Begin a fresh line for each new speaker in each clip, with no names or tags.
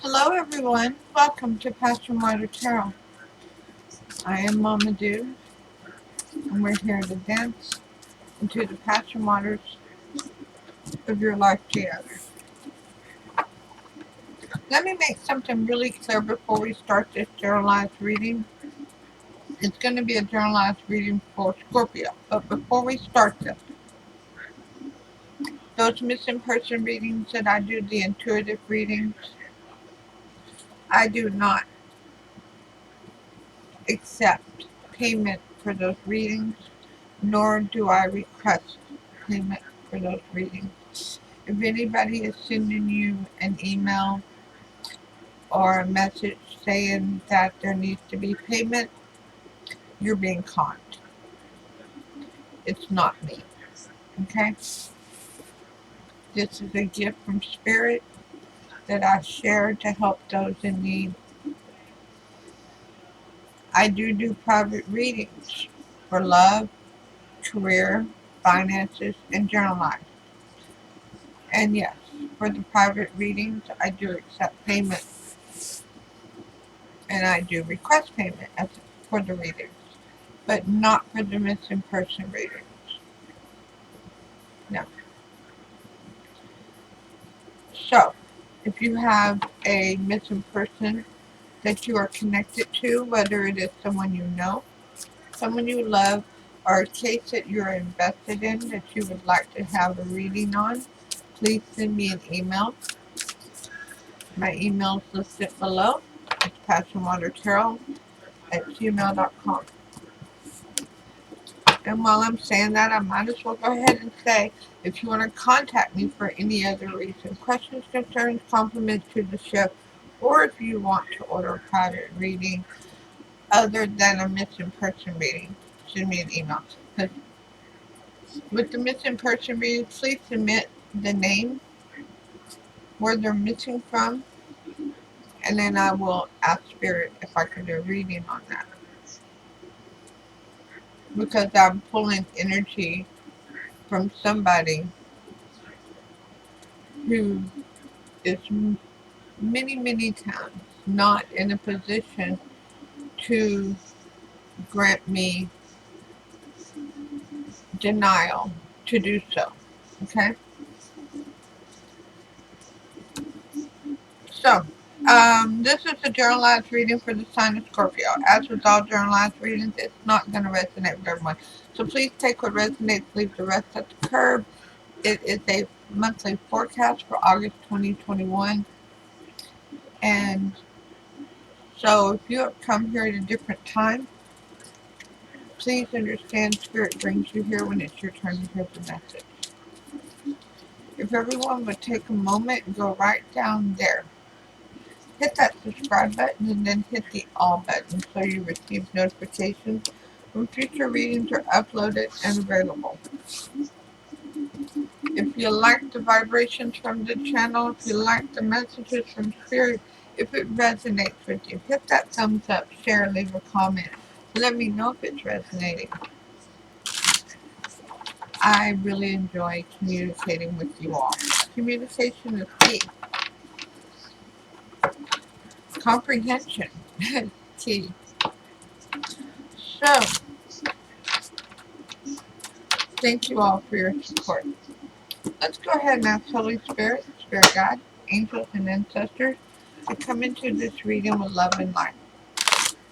Hello everyone, welcome to PassionWaterTarot. I am Mama Dew, and we're here to dance into the passion waters of your life together. Let me make something really clear before we start this generalized reading. It's going to be a generalized reading for Scorpio, but before we start this, those missing person readings that I do, the intuitive readings, I do not accept payment for those readings, nor do I request payment for those readings. If anybody is sending you an email or a message saying that there needs to be payment, you're being conned. It's not me. Okay? This is a gift from Spirit that I share to help those in need. I do private readings for love, career, finances, and journal life. And yes, for the private readings, I do accept payment. And I do request payment for the readings, but not for the missing person readings. No. So, if you have a missing person that you are connected to, whether it is someone you know, someone you love, or a case that you're invested in that you would like to have a reading on, please send me an email. My email is listed below. It's PassionWaterTarot@gmail.com. And while I'm saying that, I might as well go ahead and say, if you want to contact me for any other reason, questions, concerns, compliments to the show, or if you want to order a private reading other than a missing person reading, send me an email. With the missing person reading, please submit the name, where they're missing from, and then I will ask Spirit if I can do a reading on that. Because I'm pulling energy from somebody who is many times not in a position to grant me denial to do so. Okay? So, this is a generalized reading for the sign of Scorpio. As with all generalized readings, it's not going to resonate with everyone. So please take what resonates, leave the rest at the curb. It is a monthly forecast for August 2021. And so if you have come here at a different time, please understand Spirit brings you here when it's your turn to hear the message. If everyone would take a moment and go right down there, hit that subscribe button and then hit the all button so you receive notifications when future readings are uploaded and available. If you like the vibrations from the channel, if you like the messages from Spirit, if it resonates with you, hit that thumbs up, share, leave a comment. Let me know if it's resonating. I really enjoy communicating with you all. Communication is key. Comprehension is key. So, thank you all for your support. Let's go ahead and ask Holy Spirit, Spirit God, angels, and ancestors to come into this reading with love and light,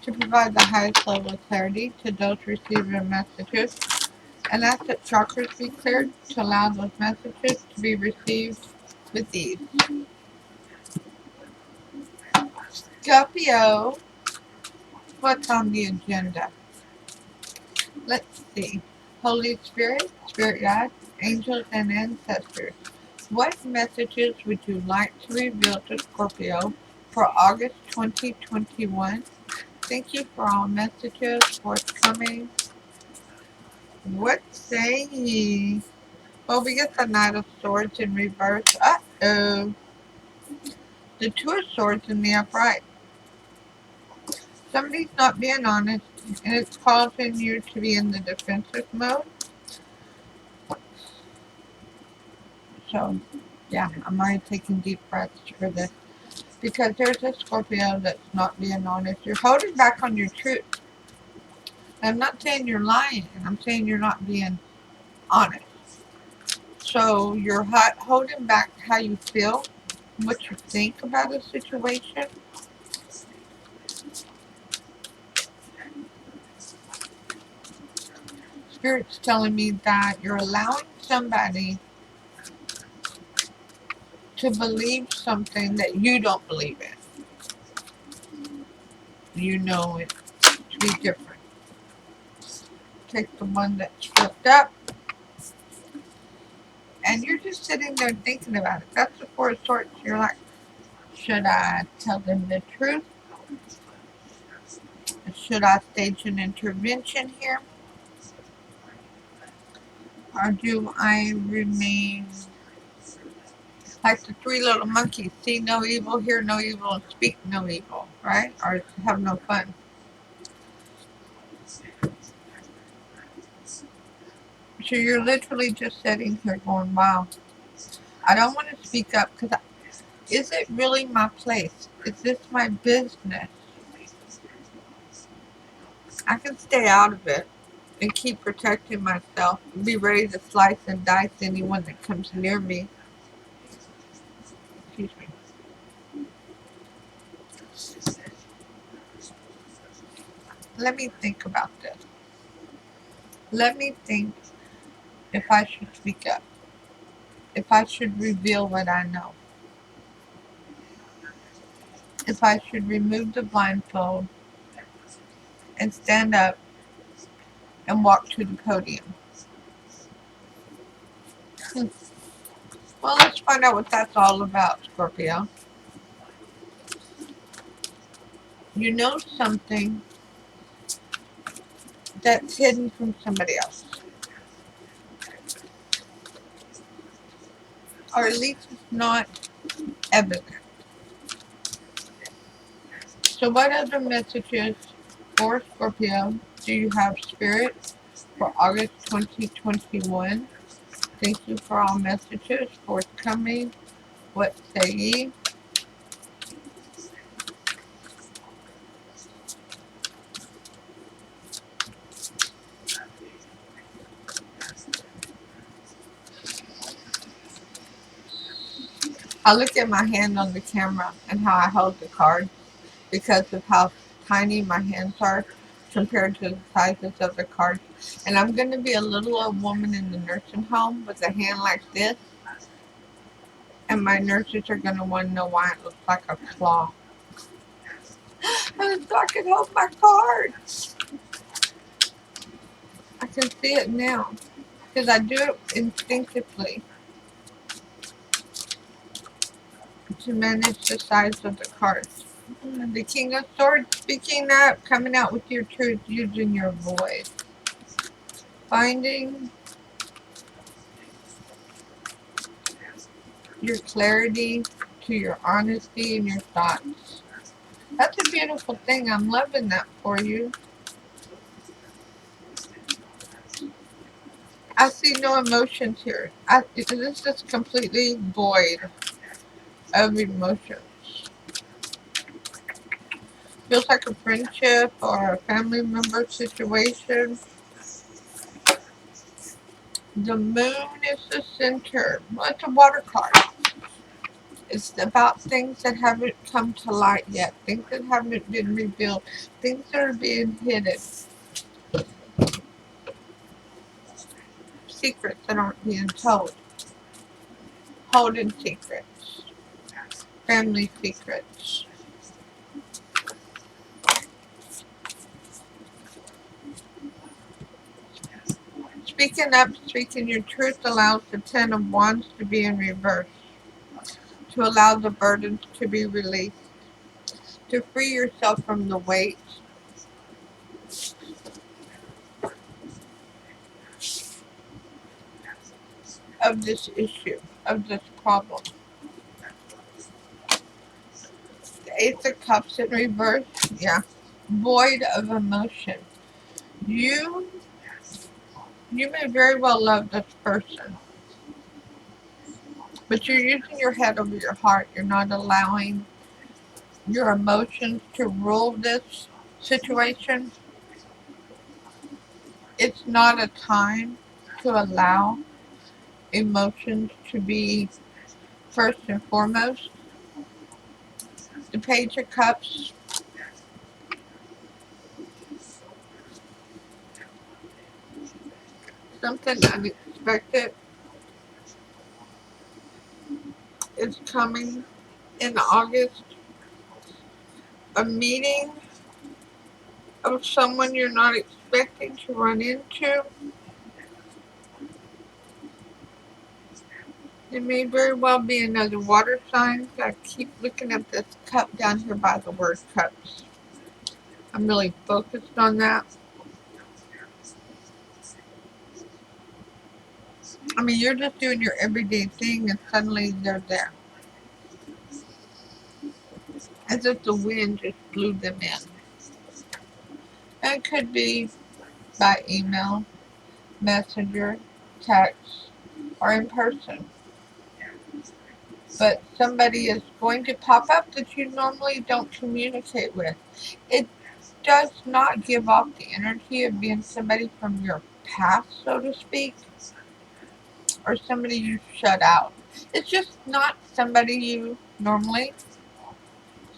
to provide the highest level of clarity to those receiving messages, and ask that chakras be cleared to allow those messages to be received with ease. Scorpio, what's on the agenda? Let's see. Holy Spirit, Spirit God, angels, and ancestors, what messages would you like to reveal to Scorpio for August 2021? Thank you for all messages forthcoming. What say ye? Well, we get the Knight of Swords in reverse. Uh-oh. The Two of Swords in the upright. Somebody's not being honest, and it's causing you to be in the defensive mode. So, yeah, I'm already taking deep breaths for this. Because there's a Scorpio that's not being honest. You're holding back on your truth. I'm not saying you're lying. I'm saying you're not being honest. So you're holding back how you feel, what you think about a situation. Spirit's telling me that you're allowing somebody to believe something that you don't believe in. You know it to be different. Take the one that's flipped up, and you're just sitting there thinking about it. That's the Four of Swords. You're like, should I tell them the truth? Should I stage an intervention here? Or do I remain like the three little monkeys? See no evil, hear no evil, and speak no evil, right? Or have no fun. So you're literally just sitting here going, wow, I don't want to speak up because is it really my place? Is this my business? I can stay out of it and keep protecting myself and be ready to slice and dice anyone that comes near me. Excuse me. Let me think about this. Let me think if I should speak up, if I should reveal what I know, if I should remove the blindfold and stand up and walk to the podium. Well, let's find out what that's all about, Scorpio. You know something that's hidden from somebody else. Or at least it's not evident. So what other messages for Scorpio do you have, Spirit, for August 2021? Thank you for all messages forthcoming. What say ye? I look at my hand on the camera and how I hold the card because of how tiny my hands are compared to the sizes of the cards. And I'm going to be a little old woman in the nursing home with a hand like this. And my nurses are going to want to know why it looks like a claw. And so I can hold my cards. I can see it now because I do it instinctively to manage the size of the cards. The King of Swords, speaking up, coming out with your truth, using your voice. Finding your clarity to your honesty and your thoughts. That's a beautiful thing. I'm loving that for you. I see no emotions here. This is completely void of emotions. Feels like a friendship or a family member situation. The moon is the center. Well, it's a water card. It's about things that haven't come to light yet. Things that haven't been revealed. Things that are being hidden. Secrets that aren't being told. Holding secrets. Family secrets. Speaking up, speaking your truth allows the Ten of Wands to be in reverse. To allow the burdens to be released. To free yourself from the weight of this issue, of this problem. The Ace of Cups in reverse, yeah. Void of emotion. You may very well love this person, but you're using your head over your heart. You're not allowing your emotions to rule this situation. It's not a time to allow emotions to be first and foremost. The Page of Cups, something unexpected is coming in August. A meeting of someone you're not expecting to run into. It may very well be another water sign. I keep looking at this cup down here by the word cups. I'm really focused on that. I mean, you're just doing your everyday thing and suddenly they're there. As if the wind just blew them in. And it could be by email, messenger, text, or in person. But somebody is going to pop up that you normally don't communicate with. It does not give off the energy of being somebody from your past, so to speak, or somebody you shut out. It's just not somebody you normally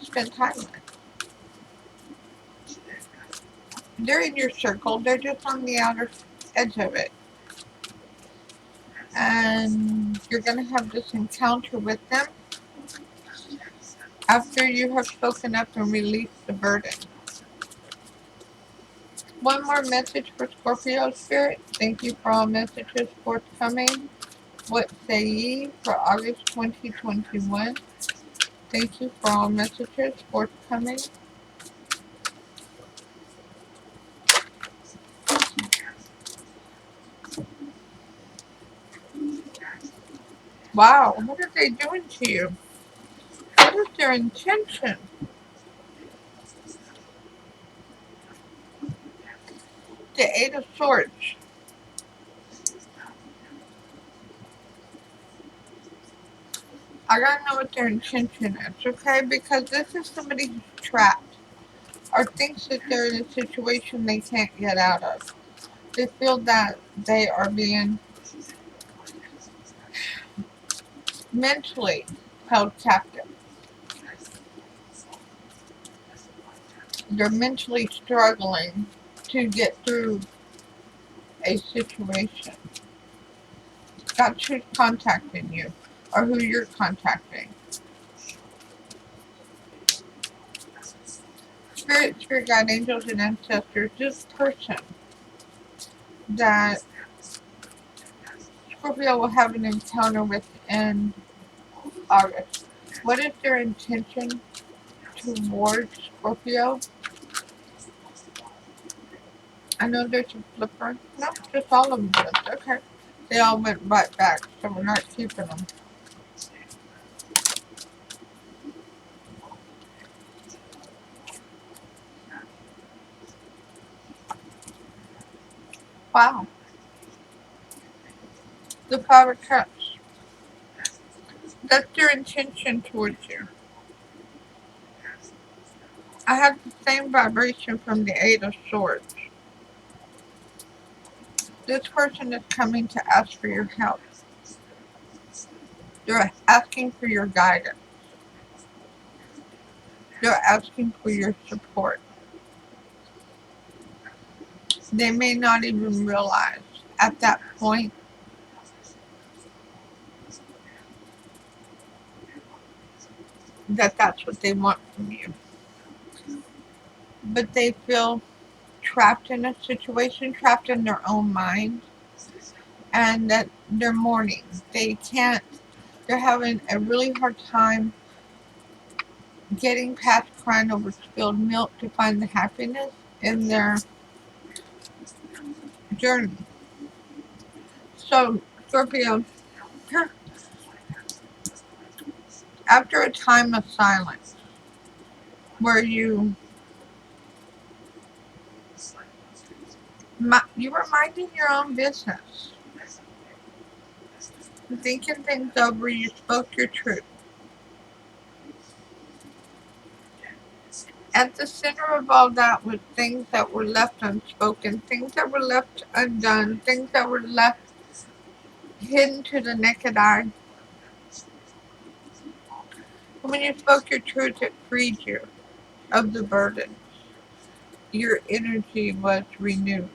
spend time with. They're in your circle, they're just on the outer edge of it. And you're going to have this encounter with them after you have spoken up and released the burden. One more message for Scorpio Spirit. Thank you for all messages forthcoming. What say ye for August 2021? Thank you for all messages forthcoming. Wow, what are they doing to you? What is their intention? The Eight of Swords. I gotta know what their intention is, okay? Because this is somebody who's trapped or thinks that they're in a situation they can't get out of. They feel that they are being mentally held captive. They're mentally struggling to get through a situation. That's who's contacting you or who you're contacting. Spirit guide, angels, and ancestors, this person that Scorpio will have an encounter with in August. What is their intention towards Scorpio? I know there's a flipper. No, just all of them flipped. Okay. They all went right back, so we're not keeping them. Wow. The Five of Cups. That's their intention towards you. I have the same vibration from the Eight of Swords. This person is coming to ask for your help. They're asking for your guidance. They're asking for your support. They may not even realize at that point that that's what they want from you. But they feel trapped in a situation, trapped in their own mind, and that they're mourning. They're having a really hard time getting past crying over spilled milk to find the happiness in their journey. So, Scorpio, after a time of silence where you were minding your own business, thinking things over, you spoke your truth. At the center of all that was things that were left unspoken, things that were left undone, things that were left hidden to the naked eye. When you spoke your truth, it freed you of the burden. Your energy was renewed.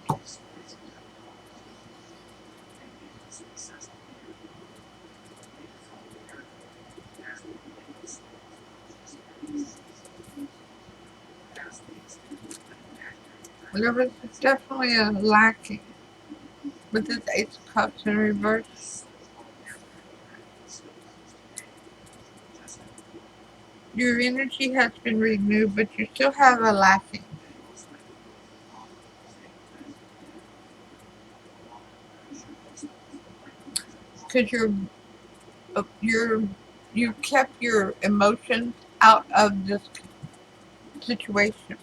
There was definitely a lacking with this Ace of Cups in reverse. Your energy has been renewed, but you still have a lacking. Because you're you kept your emotions out of this situation.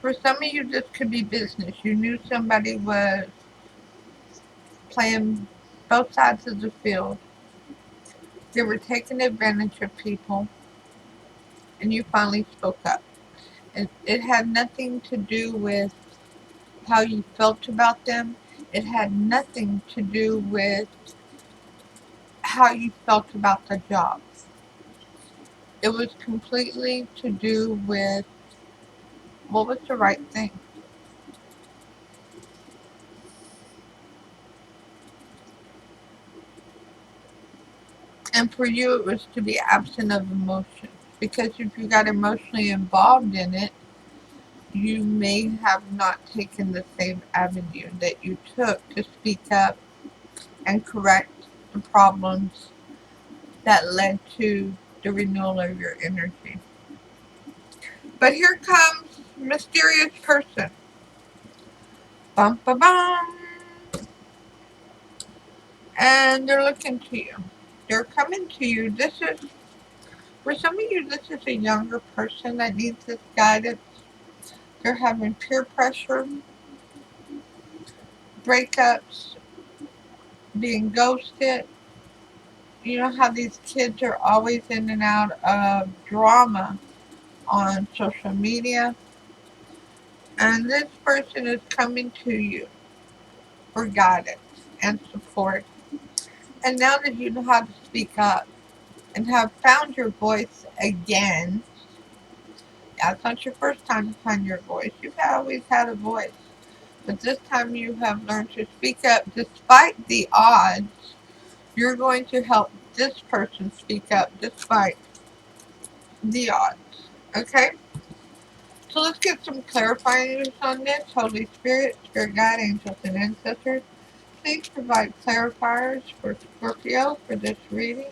For some of you, this could be business. You knew somebody was playing both sides of the field. They were taking advantage of people, and you finally spoke up. And it had nothing to do with how you felt about them. It had nothing to do with how you felt about the job. It was completely to do with what was the right thing. And for you, it was to be absent of emotion. Because if you got emotionally involved in it, you may have not taken the same avenue that you took to speak up and correct the problems that led to the renewal of your energy. But here comes mysterious person. Bum ba bum. And they're looking to you. They're coming to you. This is, for some of you, this is a younger person that needs this guidance. They're having peer pressure, breakups, being ghosted. You know how these kids are always in and out of drama on social media? And this person is coming to you for guidance and support. And now that you know how to speak up and have found your voice again, yeah, it's not your first time to find your voice. You've always had a voice. But this time you have learned to speak up despite the odds. You're going to help this person speak up despite the odds. Okay? So let's get some clarifying news on this. Holy Spirit, Spirit Guide, Angels, and Ancestors, please provide clarifiers for Scorpio for this reading.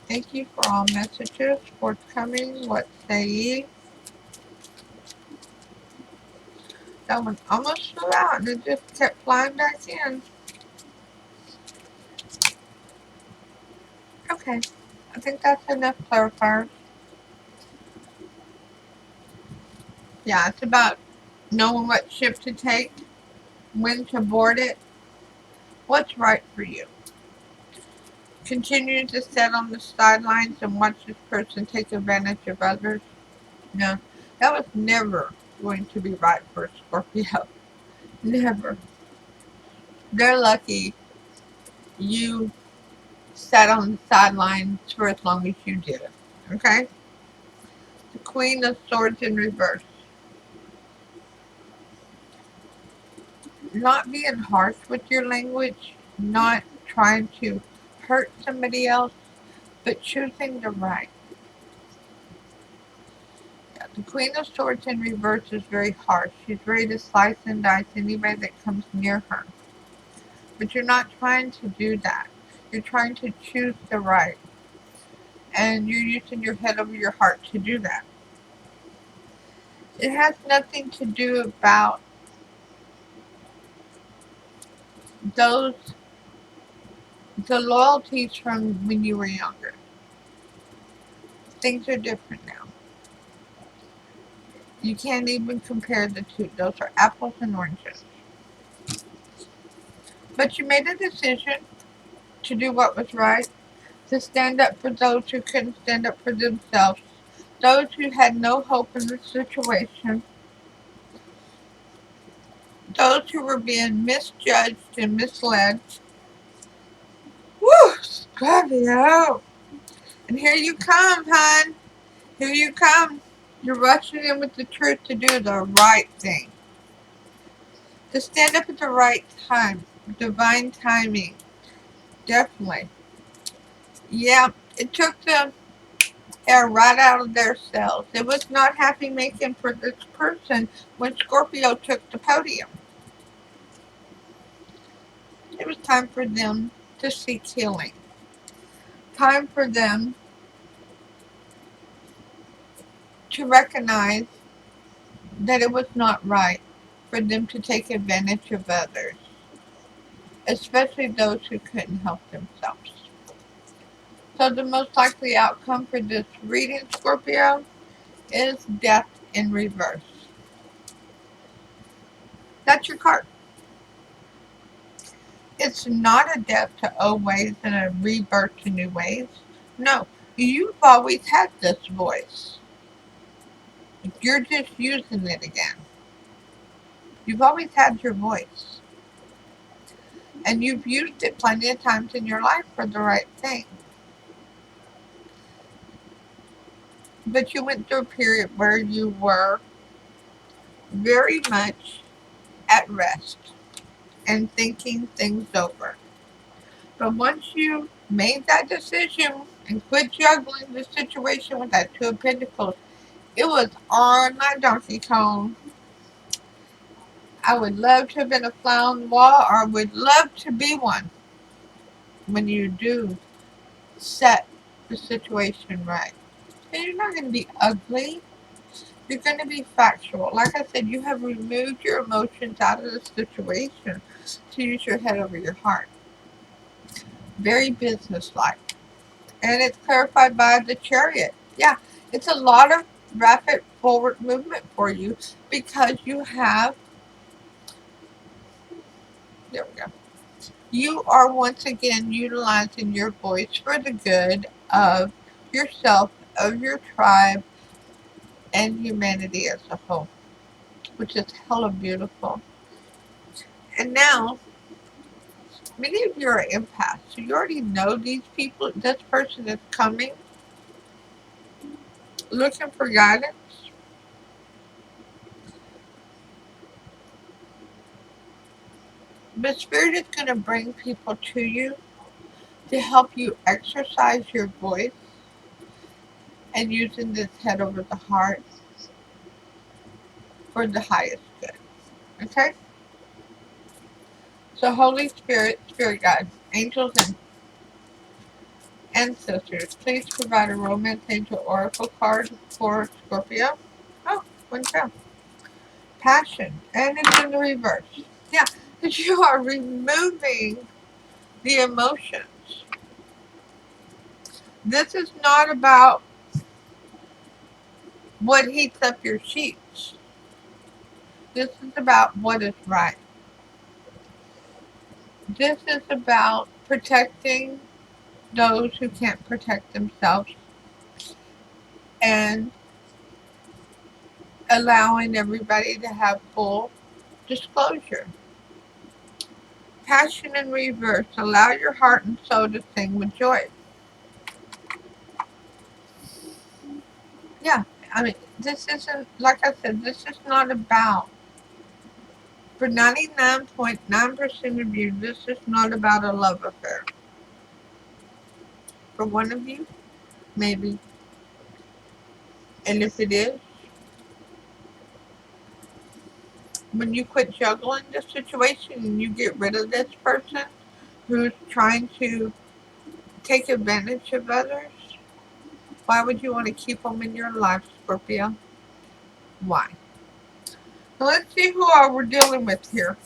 Thank you for all messages forthcoming. What say ye? That one almost flew out and it just kept flying back in. Okay, I think that's enough clarifiers. Yeah, it's about knowing what ship to take, when to board it, what's right for you. Continue to sit on the sidelines and watch this person take advantage of others. No, that was never going to be right for Scorpio. Never. They're lucky you sat on the sidelines for as long as you did. Okay? The Queen of Swords in reverse. Not being harsh with your language, not trying to hurt somebody else, but choosing the right. The Queen of Swords in reverse is very harsh. She's ready to slice and dice anybody that comes near her. But you're not trying to do that. You're trying to choose the right. And you're using your head over your heart to do that. It has nothing to do about those, the loyalties from when you were younger. Things are different now. You can't even compare the two. Those are apples and oranges. But you made a decision to do what was right, to stand up for those who couldn't stand up for themselves, those who had no hope in the situation, those who were being misjudged and misled. Woo! Scorpio! And here you come, hon. Here you come. You're rushing in with the truth to do the right thing. To stand up at the right time. Divine timing. Definitely. Yeah, it took them air right out of their cells. It was not happy making for this person when Scorpio took the podium. It was time for them to seek healing. Time for them to recognize that it was not right for them to take advantage of others, especially those who couldn't help themselves. So the most likely outcome for this reading, Scorpio, is death in reverse. That's your card. It's not a death to old ways and a rebirth to new ways. No, you've always had this voice. You're just using it again. You've always had your voice. And you've used it plenty of times in your life for the right thing. But you went through a period where you were very much at rest and thinking things over. But once you made that decision and quit juggling the situation with that Two of Pentacles, it was on my donkey kong. I would love to have been a fly on the wall, or I would love to be one when you do set the situation right. And you're not going to be ugly. You're going to be factual. Like I said, you have removed your emotions out of the situation to use your head over your heart. Very businesslike. And it's clarified by the Chariot. Yeah, it's a lot of rapid forward movement for you because you have, there we go. You are once again utilizing your voice for the good of yourself, of your tribe, and humanity as a whole, which is hella beautiful. And now, many of you are empaths, so you already know these people. This person is coming, looking for guidance. But Spirit is going to bring people to you to help you exercise your voice and using this head over the heart for the highest good. Okay? So Holy Spirit, Spirit Guide, angels and ancestors, please provide a romance angel oracle card for Scorpio. Oh, one down. Passion, and it's in the reverse. Yeah, because you are removing the emotions. This is not about what heats up your sheets. This is about what is right. This is about protecting those who can't protect themselves and allowing everybody to have full disclosure. Passion in reverse. Allow your heart and soul to sing with joy. Yeah, I mean, this isn't, like I said, this is not about, for 99.9% of you, this is not about a love affair. For one of you, maybe. And if it is, when you quit juggling the situation and you get rid of this person who's trying to take advantage of others, why would you want to keep them in your life, Scorpio? Why? So let's see who all we're dealing with here.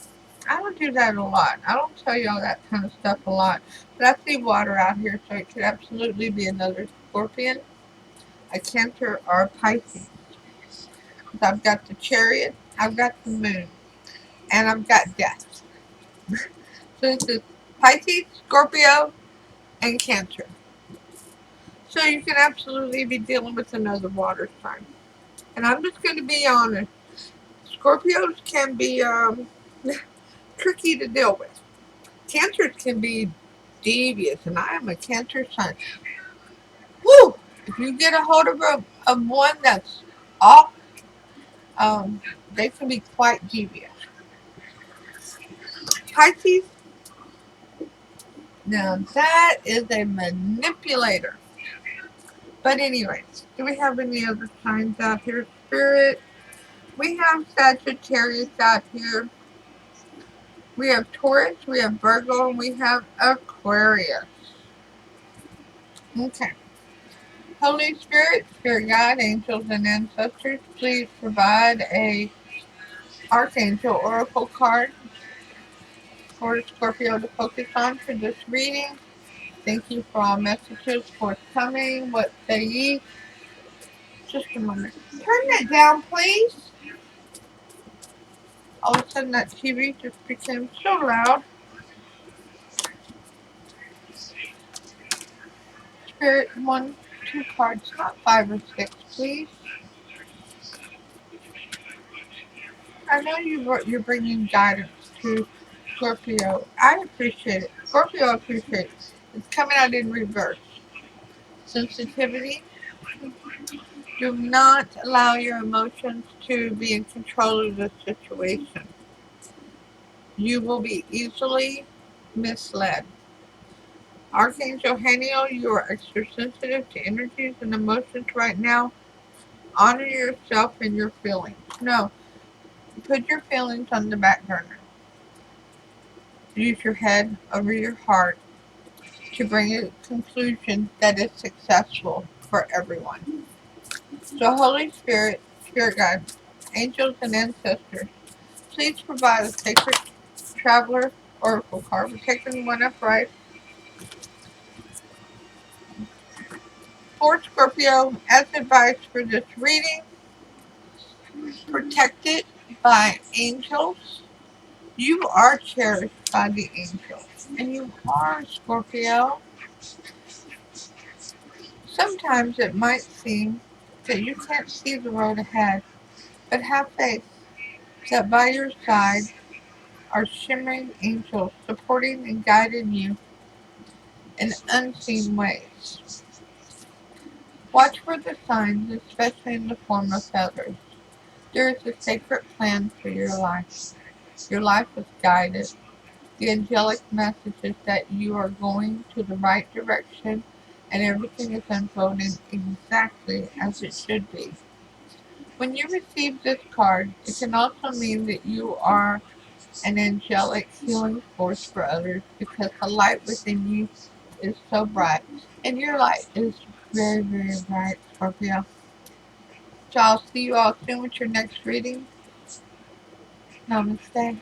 I don't do that a lot. I don't tell you all that kind of stuff a lot. But I see water out here, so it could absolutely be another Scorpion, a Cancer, or a Pisces. So I've got the Chariot, I've got the Moon, and I've got Death. So this is Pisces, Scorpio, and Cancer. So you can absolutely be dealing with another water sign. And I'm just going to be honest. Scorpios can be tricky to deal with. Cancers can be devious, and I am a Cancer sign. Woo! If you get a hold of one that's off, they can be quite devious. Pisces, now that is a manipulator. But anyways, do we have any other signs out here? Spirit, we have Sagittarius out here. We have Taurus, we have Virgo, and we have Aquarius. Okay. Holy Spirit, Spirit Guide, angels, and ancestors, please provide a Archangel Oracle card for Scorpio to focus on for this reading. Thank you for all messages forthcoming. What say ye? Just a moment. Turn that down, please. All of a sudden, that TV just became so loud. Spirit, 1, 2 cards, not 5 or 6, please. I know you're bringing guidance to Scorpio. I appreciate it. Scorpio appreciate it. It's coming out in reverse. Sensitivity. Do not allow your emotions to be in control of the situation. You will be easily misled. Archangel Haniel, you are extra sensitive to energies and emotions right now. Honor yourself and your feelings. No, put your feelings on the back burner. Use your head over your heart to bring a conclusion that is successful for everyone. So Holy Spirit, Spirit Guide, angels and ancestors, please provide a sacred traveler oracle card. We're taking one upright. For Scorpio, as advised for this reading, protected by angels. You are cherished by the angels. And you are, Scorpio. Sometimes it might seem that you can't see the road ahead, but have faith that by your side are shimmering angels supporting and guiding you in unseen ways. Watch for the signs, especially in the form of feathers. There is a sacred plan for your life. Your life is guided. The angelic message is that you are going to the right direction and everything is unfolding exactly as it should be. When you receive this card, it can also mean that you are an angelic healing force for others because the light within you is so bright. And your light is very, very bright, Scorpio. So I'll see you all soon with your next reading. Namaste.